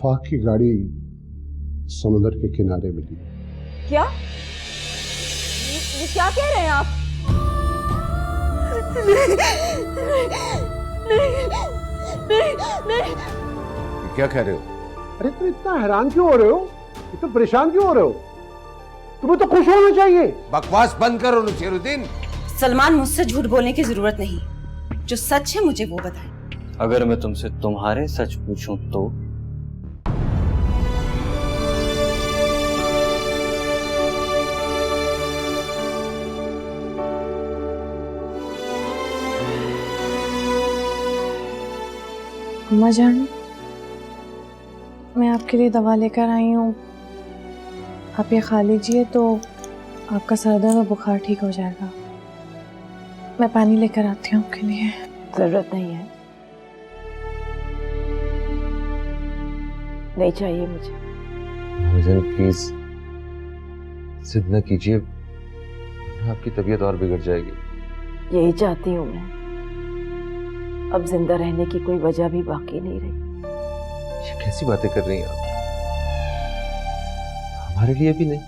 आफाक की गाड़ी समुद्र के किनारे मिली। क्या? ये क्या कह रहे हैं आप? नहीं। क्या कह रहे हो? अरे तुम इतना हैरान क्यों हो रहे हो? इतना परेशान क्यों हो रहे हो? तुम्हें तो खुश होना चाहिए। बकवास बंद करो नसीरुद्दीन। सलमान, मुझसे झूठ बोलने की जरूरत नहीं। जो सच है मुझे वो बताएं। अगर मैं तुमसे तुम्हारे सच पूछूं तो? अम्मा जान, मैं आपके लिए दवा लेकर आई हूँ। आप ये खा लीजिए तो आपका सर दर्द और बुखार ठीक हो जाएगा। मैं पानी लेकर आती हूँ आपके लिए। जरूरत नहीं है, नहीं चाहिए मुझे। महाजन प्लीज जिद न कीजिए, आपकी तबीयत और बिगड़ जाएगी। यही चाहती हूँ मैं। अब जिंदा रहने की कोई वजह भी बाकी नहीं रही। ये कैसी बातें कर रही हैं आप? हमारे लिए भी नहीं।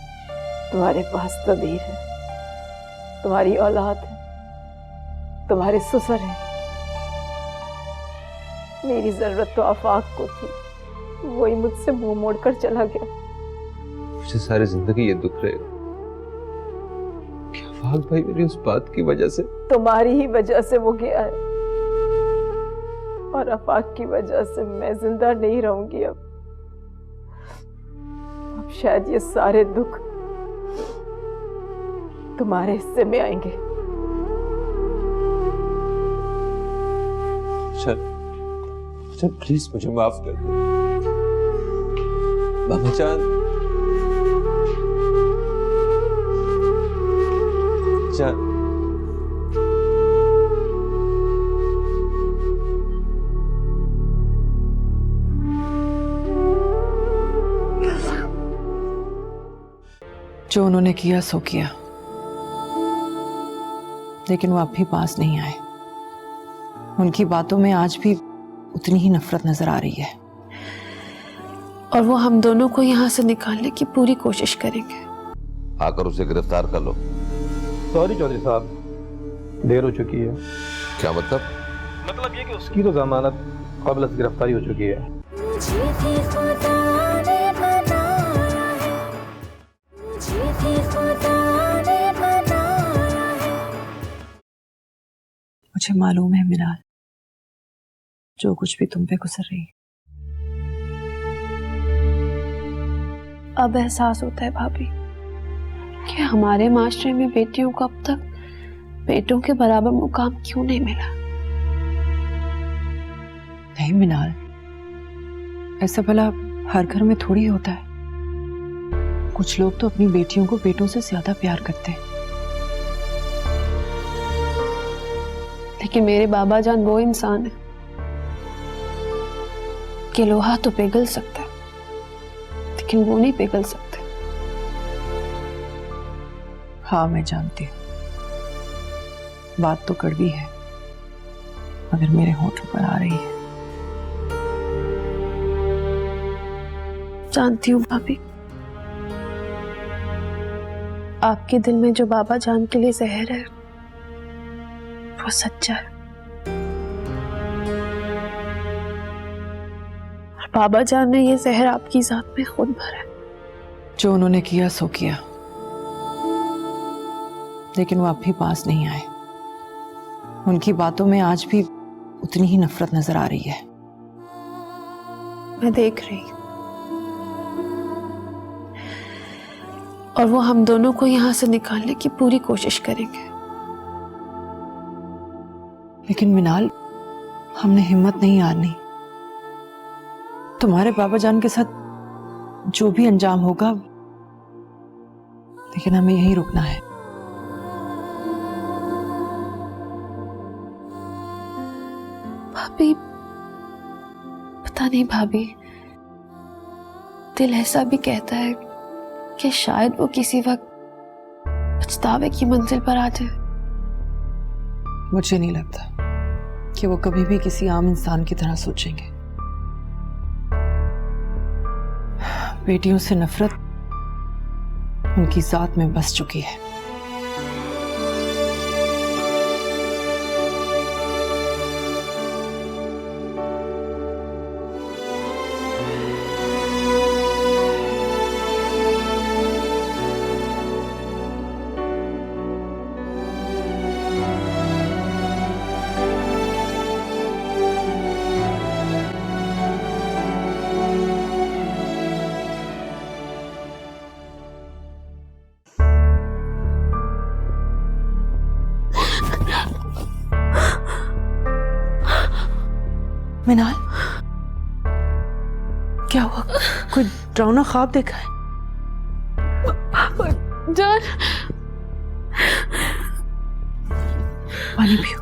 तुम्हारे पास तो वीर है, तुम्हारी औलाद है, तुम्हारे ससुर है। मेरी जरूरत तो आफाक को थी, वही मुझसे मुंह मोड़कर चला गया। मुझे सारी जिंदगी ये दुख रहेगा कि आफाक भाई मेरी उस बात की वजह से, तुम्हारी ही वजह से वो गया है, और आफाक की वजह से मैं जिंदा नहीं रहूंगी। अब शायद ये सारे दुख तुम्हारे हिस्से में आएंगे। चल प्लीज मुझे माफ कर दो मामा जान। जान जो उन्होंने किया सो किया, लेकिन वो अब भी पास नहीं आए। उनकी बातों में आज भी उतनी ही नफरत नजर आ रही है, और वो हम दोनों को यहाँ से निकालने की पूरी कोशिश करेंगे। आकर उसे गिरफ्तार कर लो। सॉरी चौधरी साहब, देर हो चुकी है। क्या मतलब? मतलब ये कि उसकी तो जमानत क़ब्ल से गिरफ्तारी हो चुकी है। मुझे मालूम है मिनाल, जो कुछ भी तुम पे गुजर रही है। अब एहसास होता है भाभी कि हमारे माशरे में बेटियों को अब तक बेटों के बराबर मुकाम क्यों नहीं मिला। नहीं मिनाल, ऐसा भला हर घर में थोड़ी होता है। कुछ लोग तो अपनी बेटियों को बेटों से ज्यादा प्यार करते हैं। लेकिन मेरे बाबा जान वो इंसान है कि लोहा तो पिघल सकता है, लेकिन वो नहीं पिघल सकते। हाँ मैं जानती हूँ, बात तो कड़वी है, मगर मेरे होठों पर आ रही है। जानती हूँ भाभी, आपके दिल में जो बाबा जान के लिए जहर है वो सच्चा है। बाबा जान ने ये जहर आपकी जात में खुद भरा है। जो उन्होंने किया सो किया, लेकिन वो अब भी पास नहीं आए। उनकी बातों में आज भी उतनी ही नफरत नजर आ रही है। मैं देख रही हूं, और वो हम दोनों को यहां से निकालने की पूरी कोशिश करेंगे। लेकिन मिनाल, हमने हिम्मत नहीं हारनी। तुम्हारे बाबा जान के साथ जो भी अंजाम होगा, लेकिन हमें यहीं रुकना है। भाभी, पता नहीं भाभी, दिल ऐसा भी कहता है कि शायद वो किसी वक्त पछतावे की मंजिल पर आ जाए। मुझे नहीं लगता कि वो कभी भी किसी आम इंसान की तरह सोचेंगे। बेटियों से नफरत उनकी जात में बस चुकी है। मिनाल, क्या हुआ? कोई डरावना ख्वाब देखा है? जान, पानी पियो।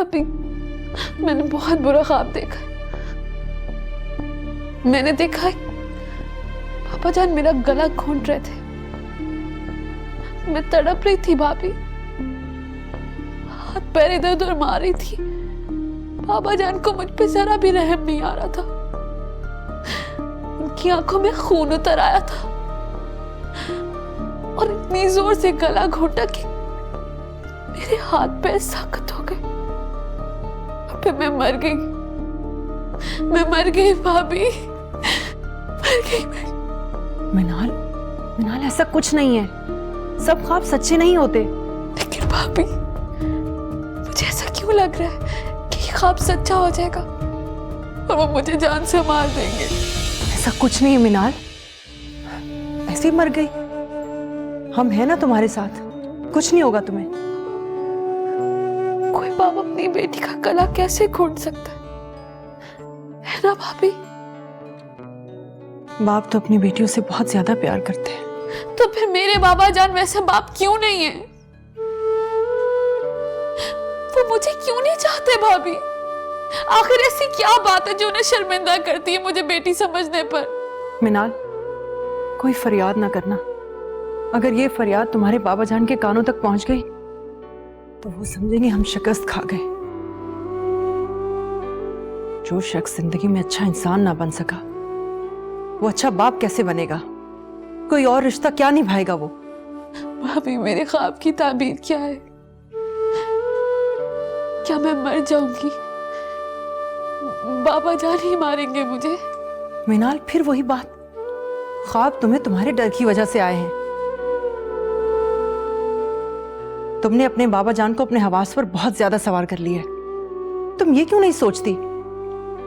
अभी मैंने बहुत बुरा ख्वाब देखा है। मैंने देखा है पापा जान मेरा गला घोंट रहे थे। मैं तड़प रही थी भाभी, हाथ पैर इधर उधर मार रही थी। पापा जान को मुझ पे जरा भी रहम नहीं आ रहा था। उनकी आंखों में खून उतर आया था और इतनी जोर से गला घोंटा कि मेरे हाथ पैर सख्त हो गए और फिर मैं मर गई। मैं मर गई भाभी, मर गई मैं। मिनाल, मिनाल ऐसा कुछ नहीं है। सब ख्वाब सच्चे नहीं होते। लेकिन भाभी मुझे ऐसा क्यों लग रहा है कि ये ख्वाब सच्चा हो जाएगा और वो मुझे जान से मार देंगे। ऐसा कुछ नहीं है मिनाल, ऐसे ही मर गई। हम हैं ना तुम्हारे साथ, कुछ नहीं होगा तुम्हें। कोई बाप अपनी बेटी का गला कैसे घोंट सकता है ना भाभी? बाप तो अपनी बेटियों से बहुत ज्यादा प्यार करते हैं। तो फिर मेरे बाबा जान वैसे बाप क्यों नहीं है? वो मुझे क्यों नहीं चाहते भाभी? आखिर ऐसी क्या बात है जो उन्हें शर्मिंदा करती है मुझे बेटी समझने पर? मिनाल, कोई फरियाद ना करना। अगर ये फरियाद तुम्हारे बाबा जान के कानों तक पहुंच गई तो वो समझेंगे हम शिकस्त खा गए। जो शख्स जिंदगी में अच्छा इंसान ना बन सका वो अच्छा बाप कैसे बनेगा? कोई और रिश्ता क्या निभाएगा वो? भाभी मेरे ख्वाब की ताबीर क्या है? क्या मैं मर जाऊंगी? बाबा जान ही मारेंगे मुझे? मिनाल, फिर वही बात। ख्वाब तुम्हें तुम्हारे डर की वजह से आए हैं। तुमने अपने बाबा जान को अपने हवास पर बहुत ज्यादा सवार कर लिया है। तुम ये क्यों नहीं सोचती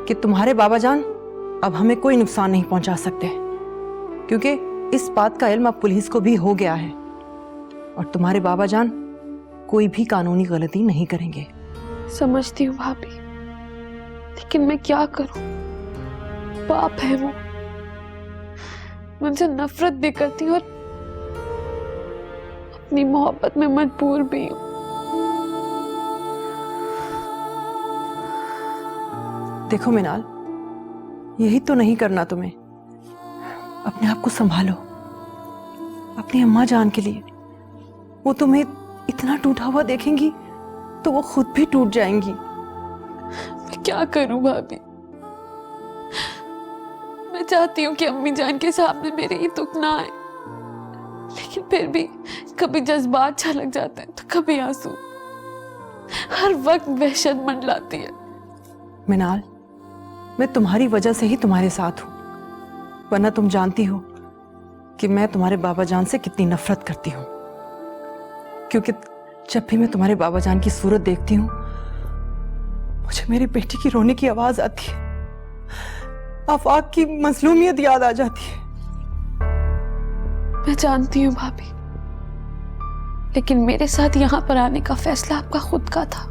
कि तुम्हारे बाबा जान अब हमें कोई नुकसान नहीं पहुंचा सकते, क्योंकि इस बात का इल्म अब पुलिस को भी हो गया है और तुम्हारे बाबा जान कोई भी कानूनी गलती नहीं करेंगे। समझती हूँ भाभी, लेकिन मैं क्या करूं? बाप है वो, मुझसे नफरत भी करती हूँ और अपनी मोहब्बत में मजबूर भी हूँ। देखो मिनाल, यही तो नहीं करना तुम्हें। अपने आप को संभालो, अपनी अम्मा जान के लिए। वो तुम्हें इतना टूटा हुआ देखेंगी तो वो खुद भी टूट जाएंगी। मैं क्या करूं भाभी? मैं चाहती हूँ कि अम्मी जान के सामने मेरे ये दुख ना आए, लेकिन फिर भी कभी जज्बात छलक जाते हैं तो कभी आंसू। हर वक्त वहशत मंडलाती है। मिनाल, मैं तुम्हारी वजह से ही तुम्हारे साथ हूं, वरना तुम जानती हो कि मैं तुम्हारे बाबा जान से कितनी नफरत करती हूँ। क्योंकि जब भी मैं तुम्हारे बाबा जान की सूरत देखती हूँ मुझे मेरी बेटी की रोने की आवाज आती है, आफाक की मजलूमियत याद आ जाती है। मैं जानती हूँ भाभी, लेकिन मेरे साथ यहाँ पर आने का फैसला आपका खुद का था,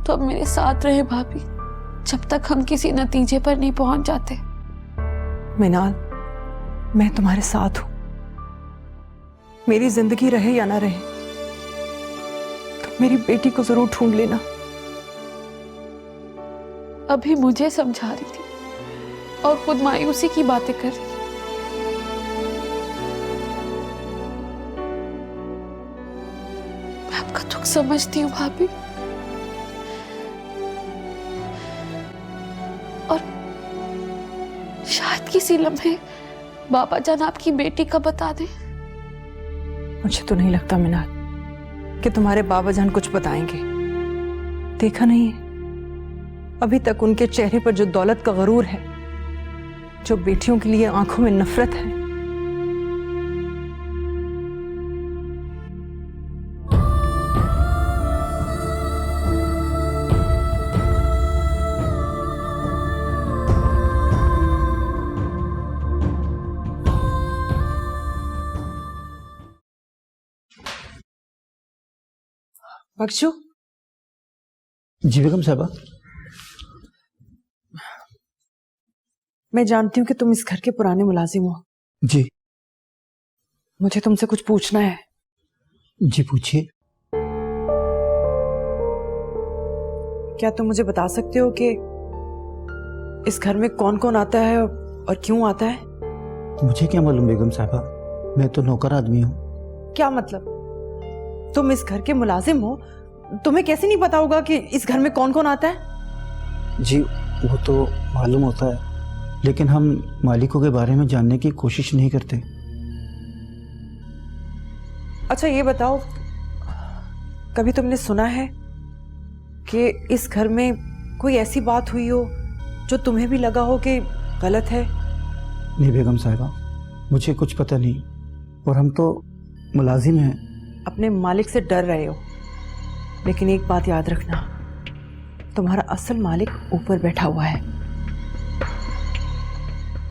तो अब मेरे साथ रहे भाभी जब तक हम किसी नतीजे पर नहीं पहुंच जाते। मिनाल, मैं तुम्हारे साथ हूं। मेरी जिंदगी रहे या ना रहे तो मेरी बेटी को जरूर ढूंढ लेना। अभी मुझे समझा रही थी और खुद मायूसी की बातें कर रही। आपका दुख समझती हूँ भाभी, और शायद किसी लम्हे बाबा जान आपकी बेटी का बता दें। मुझे तो नहीं लगता मिनाल कि तुम्हारे बाबा जान कुछ बताएंगे। देखा नहीं है अभी तक उनके चेहरे पर जो दौलत का गरूर है, जो बेटियों के लिए आंखों में नफरत है। बख्शू, जी बेगम साहबा। मैं जानती हूँ कि तुम इस घर के पुराने मुलाजिम हो। जी। मुझे तुमसे कुछ पूछना है। जी पूछिए। क्या तुम मुझे बता सकते हो कि इस घर में कौन कौन आता है और क्यों आता है? मुझे क्या मालूम बेगम साहबा, मैं तो नौकर आदमी हूँ। क्या मतलब? तुम इस घर के मुलाजिम हो, तुम्हें कैसे नहीं पता होगा कि इस घर में कौन कौन आता है? जी वो तो मालूम होता है, लेकिन हम मालिकों के बारे में जानने की कोशिश नहीं करते। अच्छा ये बताओ, कभी तुमने सुना है कि इस घर में कोई ऐसी बात हुई हो जो तुम्हें भी लगा हो कि गलत है? नहीं बेगम साहिबा, मुझे कुछ पता नहीं, और हम तो मुलाजिम हैं। अपने मालिक से डर रहे हो, लेकिन एक बात याद रखना, तुम्हारा असल मालिक ऊपर बैठा हुआ है।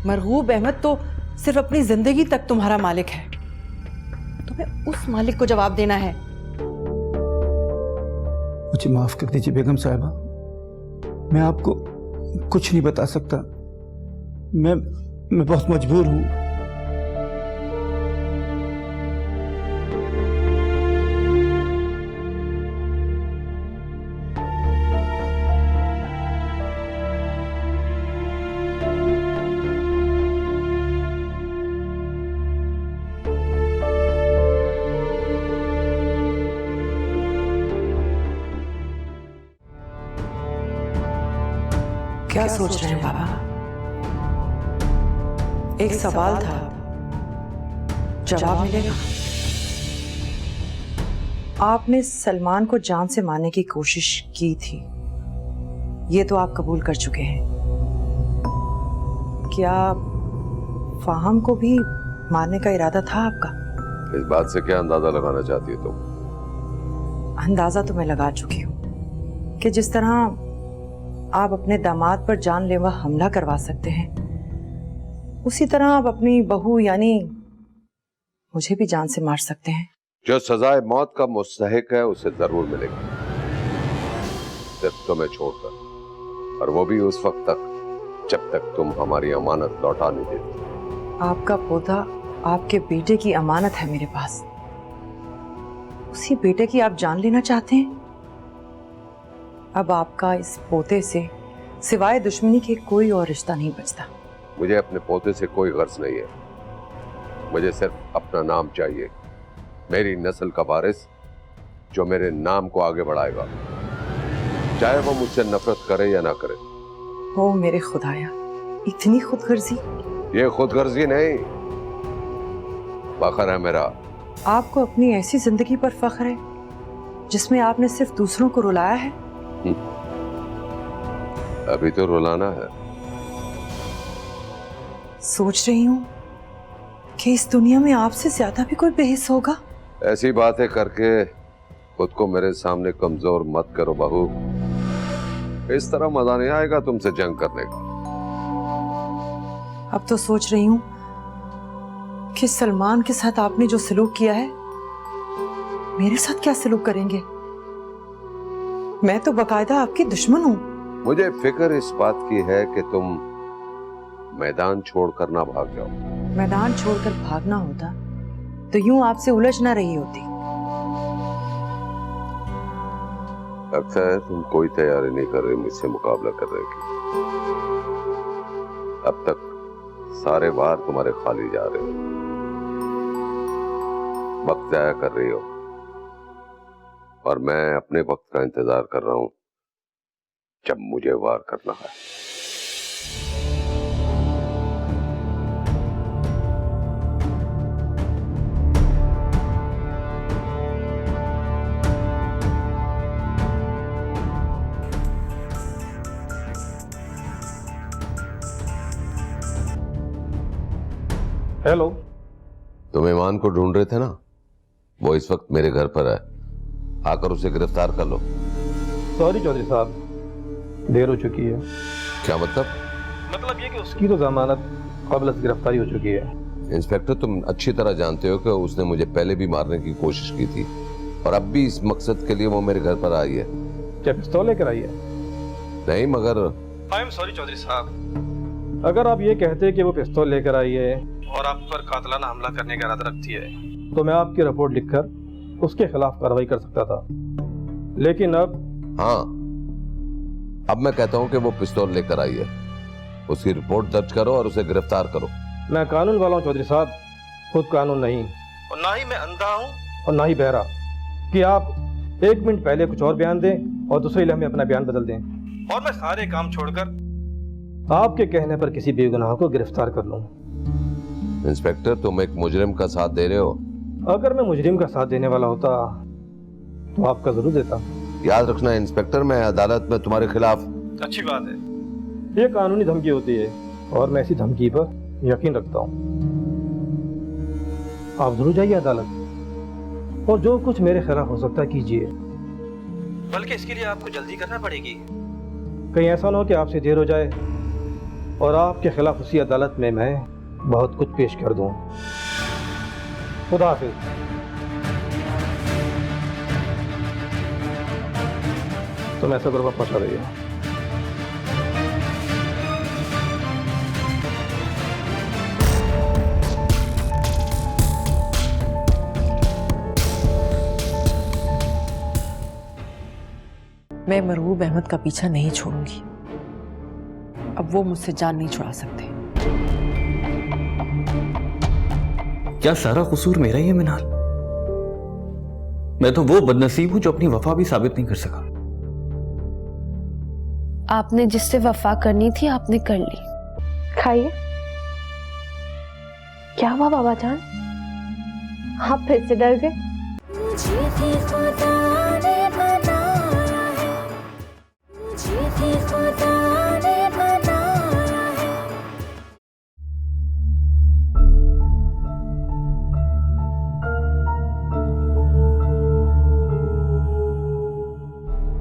मरगूब अहमद तो सिर्फ अपनी जिंदगी तक तुम्हारा मालिक है। तुम्हें उस मालिक को जवाब देना है। मुझे माफ कर दीजिए बेगम साहिबा, मैं आपको कुछ नहीं बता सकता। मैं बहुत मजबूर हूं। क्या सोच रहे हैं बाबा? एक सवाल था, जवाब मिलेगा। आपने सलमान को जान से मारने की कोशिश की थी, ये तो आप कबूल कर चुके हैं। क्या फाहम को भी मारने का इरादा था आपका? इस बात से क्या अंदाजा लगाना चाहती हो तुम? अंदाजा तो मैं लगा चुकी हूँ कि जिस तरह आप अपने दामाद पर जानलेवा हमला करवा सकते हैं, उसी तरह आप अपनी बहू यानी मुझे भी जान से मार सकते हैं। जो सजाए मौत का मुस्तहिक है उसे जरूर मिलेगी, सिर्फ तुम्हें छोड़कर, और वो भी उस वक्त तक जब तक तुम हमारी अमानत लौटा नहीं देती। आपका पोता आपके बेटे की अमानत है मेरे पास, उसी बेटे की आप जान लेना चाहते हैं? अब आपका इस पोते से सिवाय दुश्मनी के कोई और रिश्ता नहीं बचता। मुझे अपने पोते से कोई गर्ज नहीं है, मुझे सिर्फ अपना नाम चाहिए, मेरी नस्ल का वारिस जो मेरे नाम को आगे बढ़ाएगा, चाहे वो मुझसे नफरत करे या ना करे। ओ मेरे खुदाया, इतनी खुदगर्जी? ये खुदगर्जी नहीं, फख्र है मेरा। आपको अपनी ऐसी जिंदगी पर फख्र है जिसमें आपने सिर्फ दूसरों को रुलाया है? अभी तो रुलाना है। सोच रही हूँ कि इस दुनिया में आपसे ज्यादा भी कोई बेहिस होगा। ऐसी बातें करके खुद को मेरे सामने कमजोर मत करो बहू, इस तरह मजा नहीं आएगा तुमसे जंग करने का। अब तो सोच रही हूँ कि सलमान के साथ आपने जो सलूक किया है, मेरे साथ क्या सलूक करेंगे? मैं तो बकायदा आपकी दुश्मन हूँ। मुझे फिक्र इस बात की है कि तुम मैदान छोड़कर ना भाग जाओ। मैदान छोड़कर भागना होता तो यूं आपसे उलझ ना रही होती। लगता है तुम कोई तैयारी नहीं कर रहे मुझसे मुकाबला करने की। अब तक सारे वार तुम्हारे खाली जा रहे हो, वक्त जाया कर रही हो। और मैं अपने वक्त का इंतजार कर रहा हूं जब मुझे वार करना है। हेलो। तुम ईमान को ढूंढ रहे थे ना, वो इस वक्त मेरे घर पर है, आकर उसे गिरफ्तार कर लो। सॉरी चौधरी साहब, देर हो चुकी है। क्या मतलब? मतलब ये कि उसकी तो जमानत कबल गिरफ्तारी हो चुकी है। इंस्पेक्टर, तुम अच्छी तरह जानते हो कि उसने मुझे पहले भी मारने की कोशिश की थी और अब भी इस मकसद के लिए वो मेरे घर पर आई है। क्या पिस्तौल लेकर आई है? नहीं, मगर आई एम सॉरी चौधरी साहब, अगर आप ये कहते कि वो पिस्तौल लेकर आई है और आप पर कातलाना हमला करने का इरादा रखती है तो मैं आपकी रिपोर्ट लिखकर उसके खिलाफ कार्रवाई कर सकता था, लेकिन अब हाँ, अब मैं कहता हूँ कि वो पिस्तौल लेकर आई है। उसकी रिपोर्ट दर्ज करो और उसे गिरफ्तार करो। मैं कानून वाला हूँ चौधरी साहब, खुद कानून नहीं, और ना ही मैं अंधा हूँ और ना ही बहरा कि आप 1 मिनट पहले कुछ और बयान दें और दूसरे लम्हे अपना बयान बदल दें और मैं सारे काम छोड़कर आपके कहने पर किसी बेगुनाह को गिरफ्तार कर लूँ। इंस्पेक्टर, तुम एक मुजरिम का साथ दे रहे हो। अगर मैं मुजरिम का साथ देने वाला होता तो आपका जरूर देता। याद रखना इंस्पेक्टर, मैं अदालत में तुम्हारे खिलाफ। अच्छी बात है, ये कानूनी धमकी होती है और मैं इसी धमकी पर यकीन रखता हूँ। आप जरूर जाइए अदालत और जो कुछ मेरे खिलाफ हो सकता है कीजिए, बल्कि इसके लिए आपको जल्दी करना पड़ेगी। कहीं ऐसा ना हो कि आपसे देर हो जाए और आपके खिलाफ उसी अदालत में मैं बहुत कुछ पेश कर दूं। खुदा हाफिज। तुम ऐसा करो, पहुंचा रही हो। मैं मरहूब अहमद का पीछा नहीं छोड़ूंगी। अब वो मुझसे जान नहीं छुड़ा सकते। क्या सारा कसूर मेरा ही है मिनाल? मैं तो वो बदनसीब हूं जो अपनी वफा भी साबित नहीं कर सका। आपने जिससे वफा करनी थी आपने कर ली। खाइए। क्या हुआ बाबा जान, आप फिर से डर गए?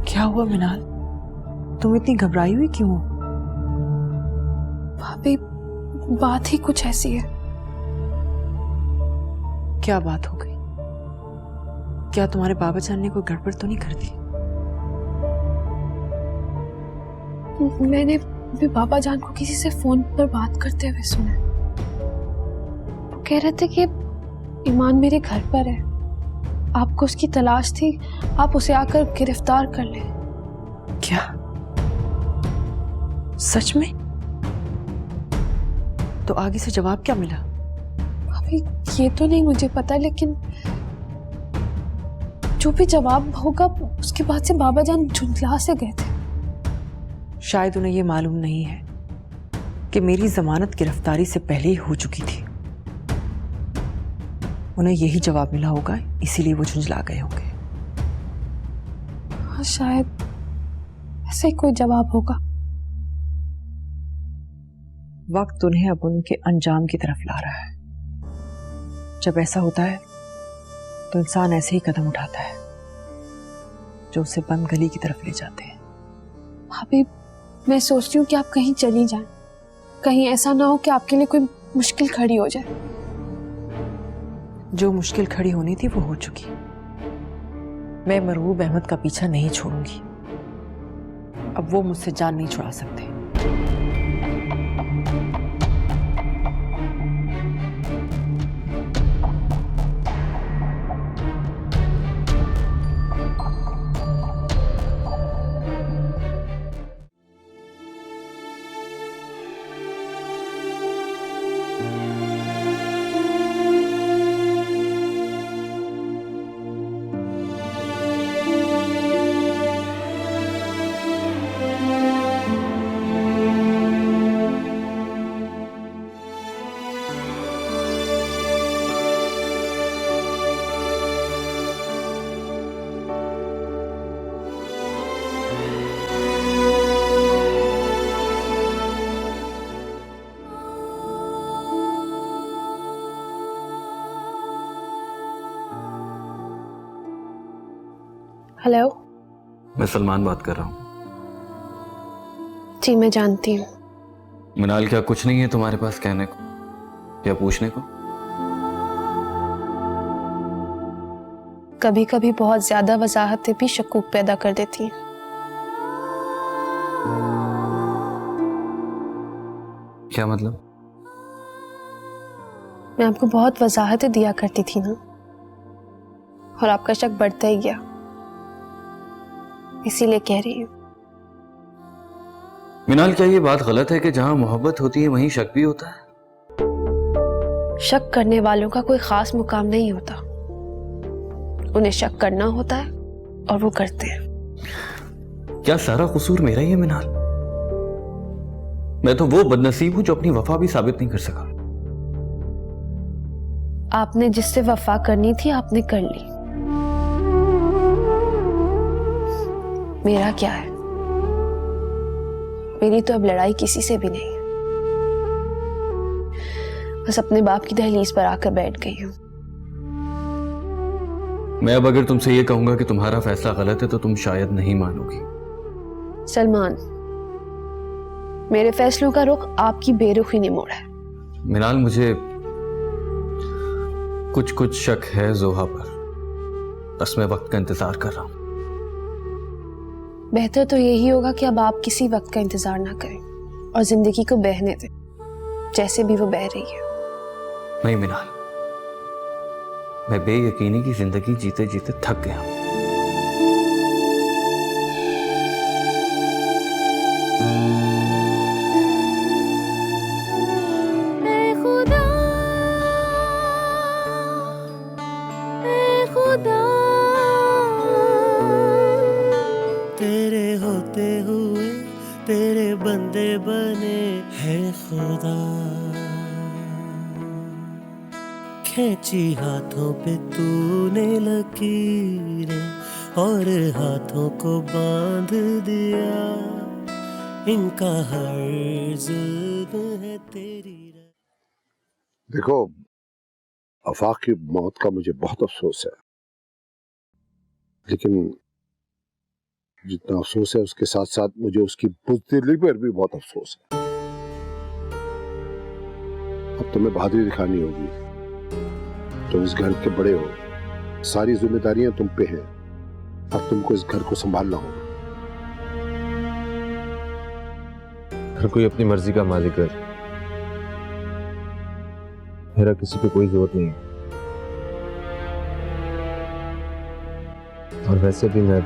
क्या हुआ मिनाल, तुम इतनी घबराई हुई क्यों हो? भाभी, बात ही कुछ ऐसी है। क्या बात हो गई? क्या तुम्हारे बाबा जान ने कोई गड़बड़ तो नहीं कर दी? मैंने भी बाबा जान को किसी से फोन पर बात करते हुए सुना। वो कह रहे थे कि ईमान मेरे घर पर है, आपको उसकी तलाश थी, आप उसे आकर गिरफ्तार कर ले। क्या सच में? तो आगे से जवाब क्या मिला? अभी ये तो नहीं मुझे पता, लेकिन जो भी जवाब होगा उसके बाद से बाबा जान झुंझला से गए थे। शायद उन्हें यह मालूम नहीं है कि मेरी जमानत गिरफ्तारी से पहले ही हो चुकी थी। उन्हें यही जवाब मिला होगा, इसीलिए वो झुंझला गए होंगे। हाँ, शायद ऐसा ही कोई जवाब होगा। वक्त उन्हें अब उनके अंजाम की तरफ ला रहा है। जब ऐसा होता है तो इंसान ऐसे ही कदम उठाता है जो उसे बंद गली की तरफ ले जाते हैं। भाभी, मैं सोचती हूँ कि आप कहीं चली जाएं, कहीं ऐसा ना हो कि आपके लिए कोई मुश्किल खड़ी हो जाए। जो मुश्किल खड़ी होनी थी वो हो चुकी। मैं मरहूब अहमद का पीछा नहीं छोड़ूंगी। अब वो मुझसे जान नहीं छुड़ा सकते। हेलो। मैं सलमान बात कर रहा हूँ। जी मैं जानती हूँ। मिनाल, क्या कुछ नहीं है तुम्हारे पास कहने को या पूछने को? कभी कभी बहुत ज्यादा वजाहतें भी शकूक पैदा कर देती हैं। क्या मतलब? मैं आपको बहुत वजाहतें दिया करती थी ना, और आपका शक बढ़ता ही गया, इसीलिए कह रही हूँ। मिनाल, क्या ये बात गलत है कि जहां मोहब्बत होती है वहीं शक भी होता है? शक करने वालों का कोई खास मुकाम नहीं होता, उन्हें शक करना होता है और वो करते हैं। क्या सारा कसूर मेरा ही है मिनाल? मैं तो वो बदनसीब हूं जो अपनी वफा भी साबित नहीं कर सका। आपने जिससे वफा करनी थी आपने कर ली, मेरा क्या है? मेरी तो अब लड़ाई किसी से भी नहीं है, बस अपने बाप की दहलीज पर आकर बैठ गई हूं। मैं अब अगर तुमसे ये कहूंगा कि तुम्हारा फैसला गलत है तो तुम शायद नहीं मानोगी। सलमान, मेरे फैसलों का रुख आपकी बेरुखी ने मोड़ा है। मिनाल, मुझे कुछ कुछ शक है जोहा पर, बस मैं वक्त का इंतजार कर रहा हूं। बेहतर तो यही होगा कि अब आप किसी वक्त का इंतजार ना करें और जिंदगी को बहने दें, जैसे भी वो बह रही है। नहीं मिनाल, मैं बेयकीनी की जिंदगी जीते जीते थक गया हूं। तेरे होते हुए तेरे बंदे बने हैं खुदा, खींची हाथों पे तूने लकीरें और हाथों को बांध दिया, इनका हर जुल्म है तेरी। देखो, आफाक की मौत का मुझे बहुत अफसोस है, लेकिन जितना अफसोस है उसके साथ साथ मुझे उसकी बुज़दिली पर भी बहुत अफसोस है। अब तुम्हें बहादुरी दिखानी होगी, तुम इस घर के बड़े हो, सारी जिम्मेदारियां तुम पे हैं, अब तुमको इस घर को संभालना होगा। हर कोई अपनी मर्जी का मालिक है, मेरा किसी पे कोई जरूरत नहीं है। और वैसे भी मैं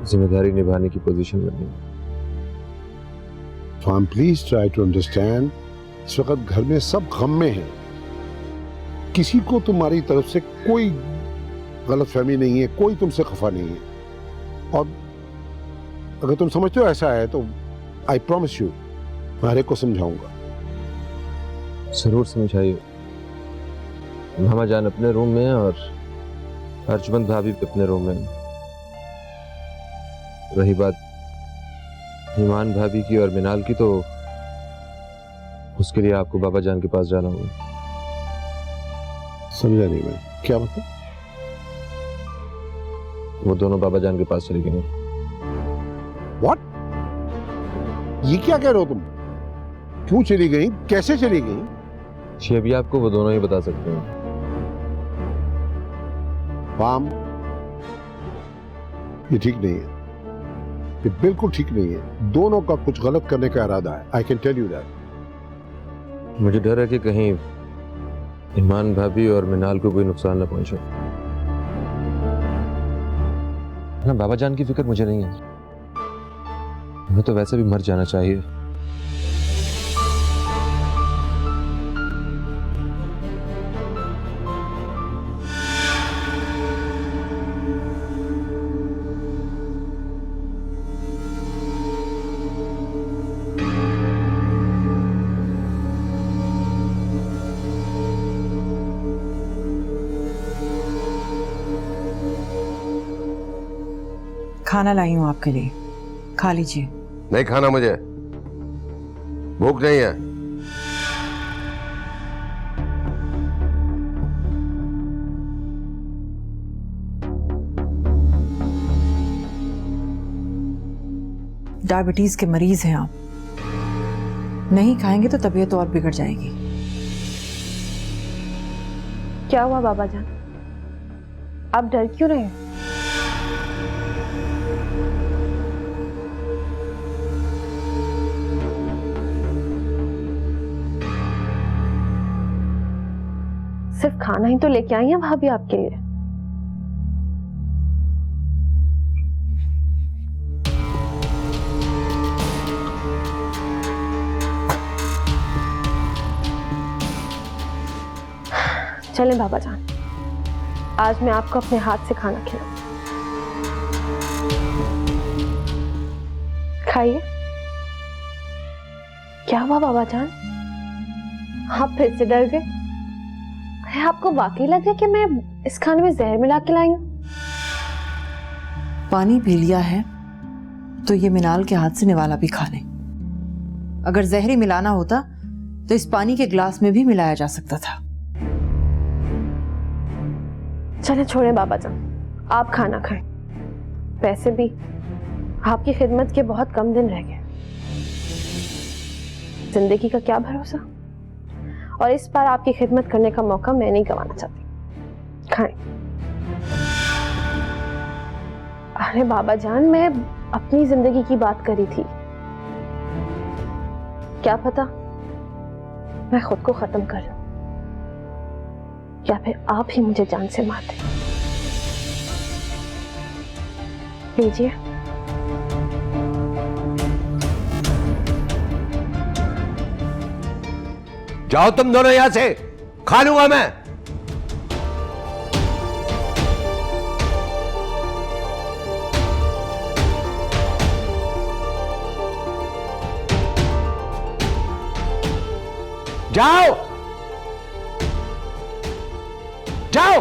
जिम्मेदारी निभाने की पोजीशन में नहीं। So please try to understand, इस वक्त घर में सब गम में हैं, किसी को तुम्हारी तरफ से कोई गलतफहमी नहीं है, कोई तुमसे खफा नहीं है। और अगर तुम समझते हो ऐसा है तो आई प्रॉमिस यू, मैं हर एक को समझाऊंगा। जरूर समझाइए। मामा जान अपने रूम में और अर्जुमंद भाभी भी अपने रूम में। रही बात ईमान भाभी की और मिनाल की, तो उसके लिए आपको बाबा जान के पास जाना होगा। समझा नहीं मैं, क्या मतलब? वो दोनों बाबा जान के पास चले गए। What? ये क्या कह रहे हो तुम? क्यों चली गई, कैसे चली गई? जी अभी आपको वो दोनों ही बता सकते हैं। फाम, ये ठीक नहीं है, ये बिल्कुल ठीक नहीं है। दोनों का कुछ गलत करने का इरादा है। I can tell you that. मुझे डर है कि कहीं ईमान भाभी और मिनाल को कोई नुकसान न पहुंचे। ना बाबा जान की फिक्र मुझे नहीं है, हमें तो वैसे भी मर जाना चाहिए। खाना लाई हूं आपके लिए, खा लीजिए। नहीं खाना, मुझे भूख नहीं है। डायबिटीज के मरीज हैं आप, नहीं खाएंगे तो तबीयत और बिगड़ जाएगी। क्या हुआ बाबा जान, आप डर क्यों रहे हैं? सिर्फ खाना ही तो लेके आई हैं भाभी आपके लिए। चलें बाबा जान, आज मैं आपको अपने हाथ से खाना खिलाऊं। खाइए। क्या हुआ बाबा जान, आप फिर से डर गए? आपको वाकई लग रहा है कि मैं इस खाने में जहर मिला के लाई हूं? पानी पी लिया है तो ये मिनाल के हाथ से निवाला भी खा लें। अगर जहरी मिलाना होता तो इस पानी के ग्लास में भी मिलाया जा सकता था। चले छोड़े बाबा जान, आप खाना खाएं। वैसे भी आपकी खिदमत के बहुत कम दिन रह गए। जिंदगी का क्या भरोसा, और इस बार आपकी खिदमत करने का मौका मैं नहीं गंवाना चाहती। खाएं। अरे बाबा जान, मैं अपनी जिंदगी की बात करी थी। क्या पता मैं खुद को खत्म कर लूं, या फिर आप ही मुझे जान से मार दें। लीजिए। जाओ तुम दोनों यहां से, खा लूंगा मैं। जाओ जाओ।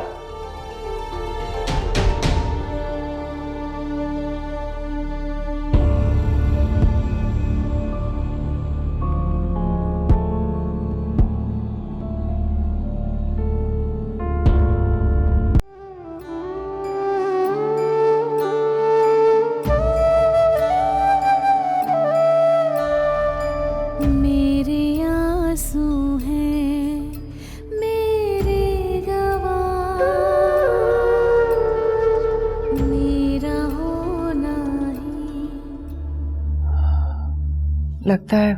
मेरे आंसू हैं मेरे गवाह, मेरा होना ही। लगता है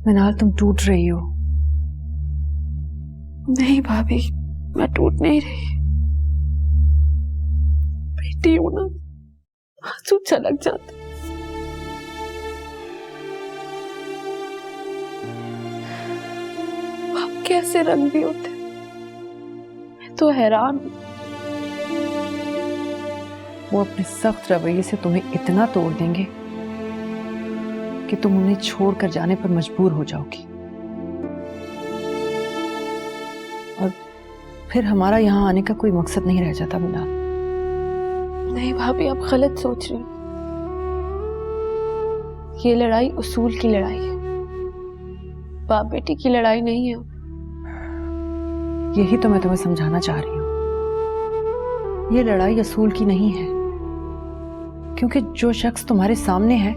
मिनाल तुम टूट रही हो। नहीं भाभी, मैं टूट नहीं रही। बेटी हूं ना, आंसू छलक जाते। बाप कैसे रंग भी होते, मैं तो हैरान हूं। वो अपने सख्त रवैये से तुम्हें इतना तोड़ देंगे कि तुम उन्हें छोड़कर जाने पर मजबूर हो जाओगी, और फिर हमारा यहाँ आने का कोई मकसद नहीं रह जाता मिनाल। नहीं भाभी, आप गलत सोच रही हैं। ये लड़ाई उसूल की लड़ाई है, बाप बेटी की लड़ाई नहीं है। यही तो मैं तुम्हें समझाना चाह रही हूँ। ये लड़ाई असूल की नहीं है, क्योंकि जो शख्स तुम्हारे सामने है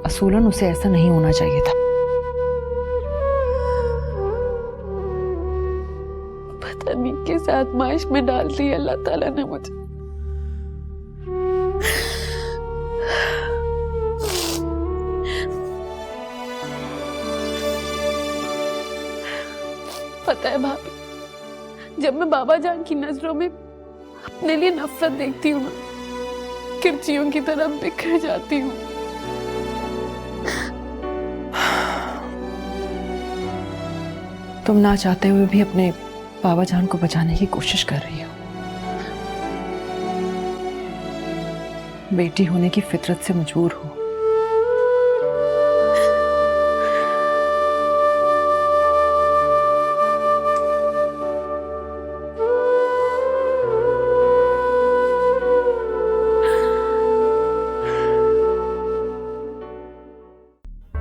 असूलन उसे ऐसा नहीं होना चाहिए था। पता नहीं किस आजमाइश में डाल दी अल्लाह ताला ने मुझे। पता है भाभी, जब मैं बाबा जान की नजरों में अपने लिए नफरत देखती हूँ ना, किरचियों की तरह बिखर जाती हूँ। तुम ना चाहते हुए भी अपने बाबा जान को बचाने की कोशिश कर रही हो। बेटी होने की फितरत से मजबूर हो।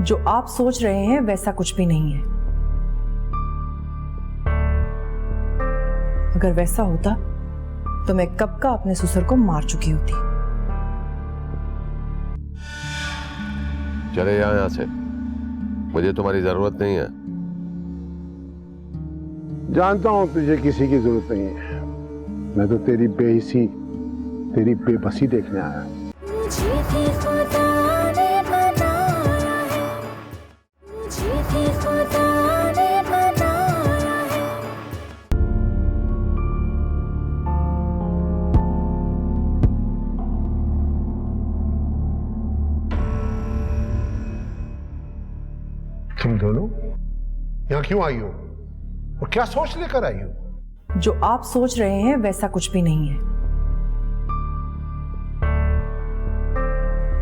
जो आप सोच रहे हैं वैसा कुछ भी नहीं है। अगर वैसा होता तो मैं कब का अपने ससुर को मार चुकी होती। चले जाओ यहाँ से, मुझे तुम्हारी जरूरत नहीं है। जानता हूं तुझे किसी की जरूरत नहीं है। मैं तो तेरी बेहिसी, तेरी बेबसी देखने आया। तुम दोनों यहाँ क्यों आई हो और क्या सोच लेकर आई हो? जो आप सोच रहे हैं वैसा कुछ भी नहीं है।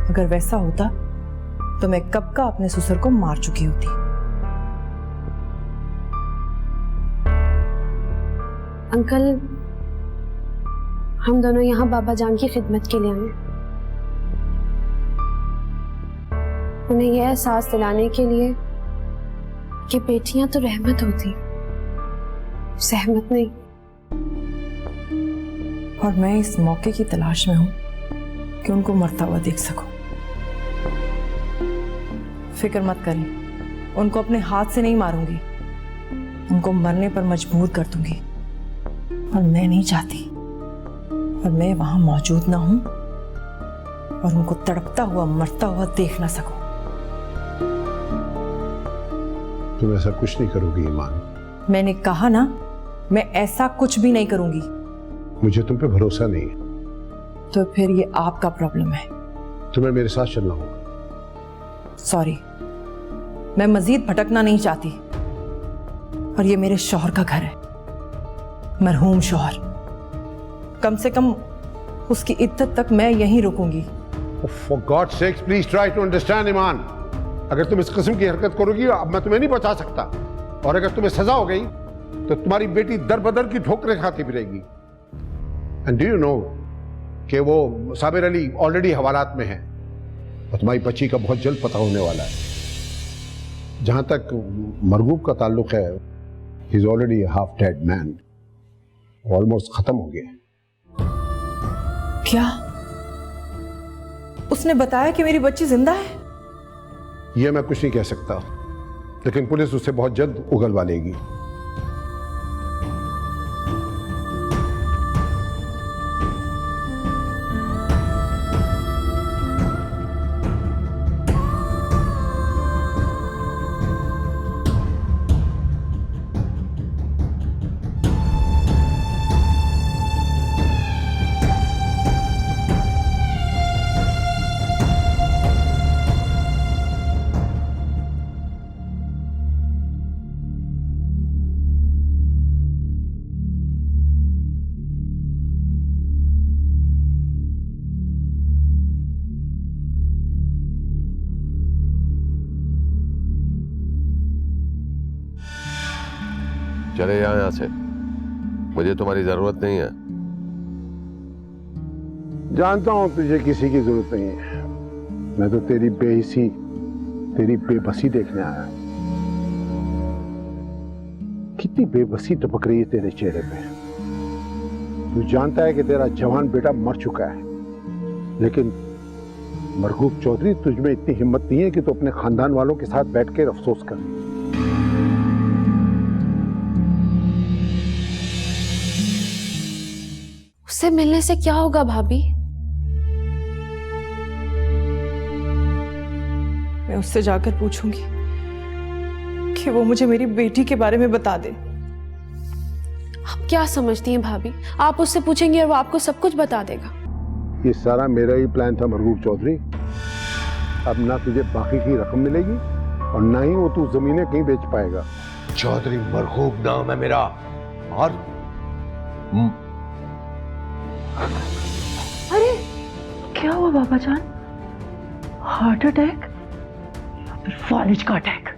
अगर वैसा होता तो मैं कब का अपने ससुर को मार चुकी होती। अंकल, हम दोनों यहाँ बाबा जान की खिदमत के लिए आए, उन्हें यह एहसास दिलाने के लिए कि बेटियां तो रहमत होती, सहमत नहीं। और मैं इस मौके की तलाश में हूं कि उनको मरता हुआ देख सकूं। फिक्र मत करें, उनको अपने हाथ से नहीं मारूंगी, उनको मरने पर मजबूर कर दूंगी। और मैं नहीं चाहती और मैं वहां मौजूद ना हूं और उनको तड़पता हुआ मरता हुआ देख ना सकूं। तुम ऐसा कुछ नहीं करोगी ईमान। मैंने कहा ना, मैं ऐसा कुछ भी नहीं करूंगी। मुझे तुम पे भरोसा नहीं है। तो फिर ये आपका प्रॉब्लम है। तुम्हें मेरे साथ चलना होगा। सॉरी, मैं मजीद भटकना नहीं चाहती। और ये मेरे शौहर का घर है, मरहूम शौहर। कम से कम उसकी इज्जत तक मैं यहीं रुकूंगी। For God's sakes, please try to understand ईमान। अगर तुम इस किस्म की हरकत करोगी अब मैं तुम्हें नहीं बचा सकता। और अगर तुम्हें सजा हो गई तो तुम्हारी बेटी दर बदर की ठोकरें खाती फिरेगी। एंड डू यू नो कि वो साबिर अली ऑलरेडी हवालात में है और तुम्हारी बच्ची का बहुत जल्द पता होने वाला है। जहां तक मरगूब का ताल्लुक है, he is already half dead man, almost खत्म हो गया। क्या उसने बताया कि मेरी बच्ची जिंदा है? यह मैं कुछ नहीं कह सकता, लेकिन पुलिस उसे बहुत जल्द उगलवा लेगी। चले जाओ यहाँ से, मुझे तुम्हारी जरूरत नहीं है। जानता हूं तुझे किसी की जरूरत नहीं है। मैं तो तेरी बेहिसी, तेरी बेबसी देखने आया। कितनी बेबसी टपक रही है तेरे चेहरे पे। तू जानता है कि तेरा जवान बेटा मर चुका है, लेकिन मरगूब चौधरी, तुझ में इतनी हिम्मत नहीं है कि तू अपने खानदान वालों के साथ बैठ कर अफसोस कर। उससे मिलने से क्या होगा भाभी? मैं उससे जाकर पूछूंगी कि वो मुझे मेरी बेटी के बारे में बता दे। आप क्या समझती हैं भाभी? आप उससे पूछेंगी और वो आपको सब कुछ बता देगा। ये सारा मेरा ही प्लान था मरगूब चौधरी। अब ना तुझे बाकी की रकम मिलेगी और ना ही वो तू जमीनें कहीं बेच पाएगा। चौधरी मरगूब नाम है मेरा। और अरे क्या हुआ बाबा जान? हार्ट अटैक या फिर फालिज का अटैक?